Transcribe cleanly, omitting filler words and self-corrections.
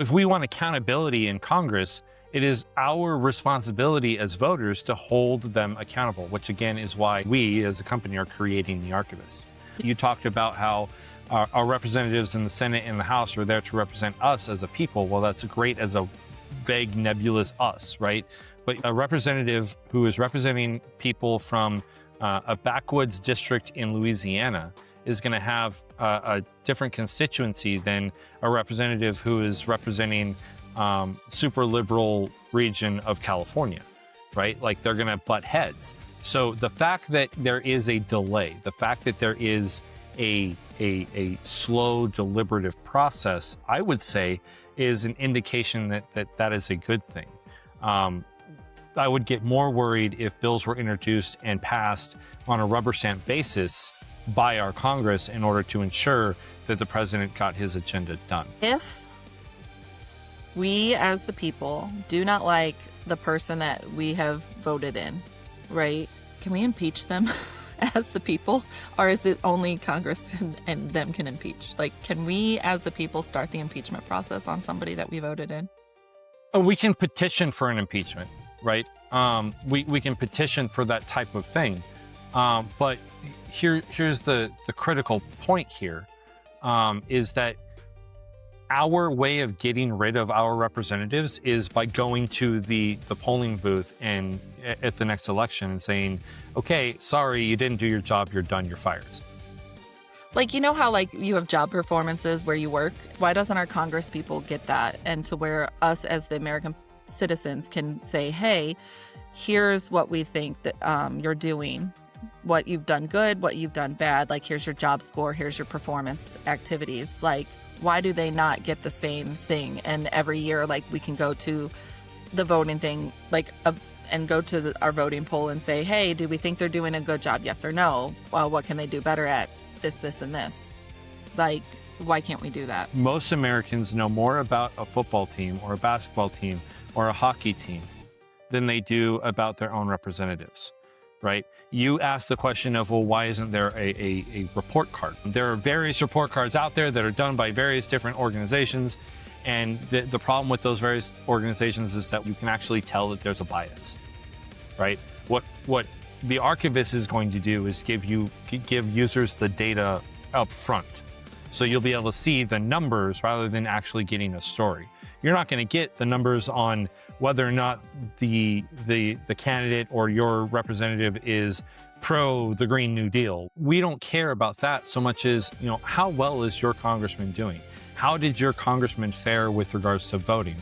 If we want accountability in Congress, it is our responsibility as voters to hold them accountable, which again is why we as a company are creating the archivist. You talked about how our representatives in the Senate and the House are there to represent us as a people. Well, that's great as a vague, nebulous us, right? But a representative who is representing people from a backwoods district in Louisiana is going to have a different constituency than a representative who is representing super liberal region of California, right? Like they're going to butt heads. So the fact that there is a delay, the fact that there is a slow, deliberative process, I would say is an indication that is a good thing. I would get more worried if bills were introduced and passed on a rubber stamp basis by our Congress in order to ensure that the president got his agenda done. If we as the people do not like the person that we have voted in, right, can we impeach them as the people? Or is it only Congress and them can impeach? Like, can we as the people start the impeachment process on somebody that we voted in? We can petition for an impeachment, right? We can petition for that type of thing. But here's the critical point here, is that our way of getting rid of our representatives is by going to the polling booth and at the next election and saying, okay, sorry, you didn't do your job, you're done, you're fired. Like, you know how like you have job performances where you work? Why doesn't our Congress people get that? And to where us as the American citizens can say, hey, here's what we think that you're doing, what you've done good, what you've done bad. Like, here's your job score, here's your performance activities. Like, why do they not get the same thing? And every year, like, we can go to the voting thing, like, and go to our voting poll and say, hey, do we think they're doing a good job? Yes or no? Well, what can they do better at? This, and this. Like, why can't we do that? Most Americans know more about a football team or a basketball team or a hockey team than they do about their own representatives, right? You ask the question of, well, why isn't there a report card? There are various report cards out there that are done by various different organizations. And the problem with those various organizations is that you can actually tell that there's a bias, right? What the archivist is going to do is give users the data up front. So you'll be able to see the numbers rather than actually getting a story. You're not going to get the numbers on whether or not the candidate or your representative is pro the Green New Deal. We don't care about that so much as, how well is your congressman doing? How did your congressman fare with regards to voting?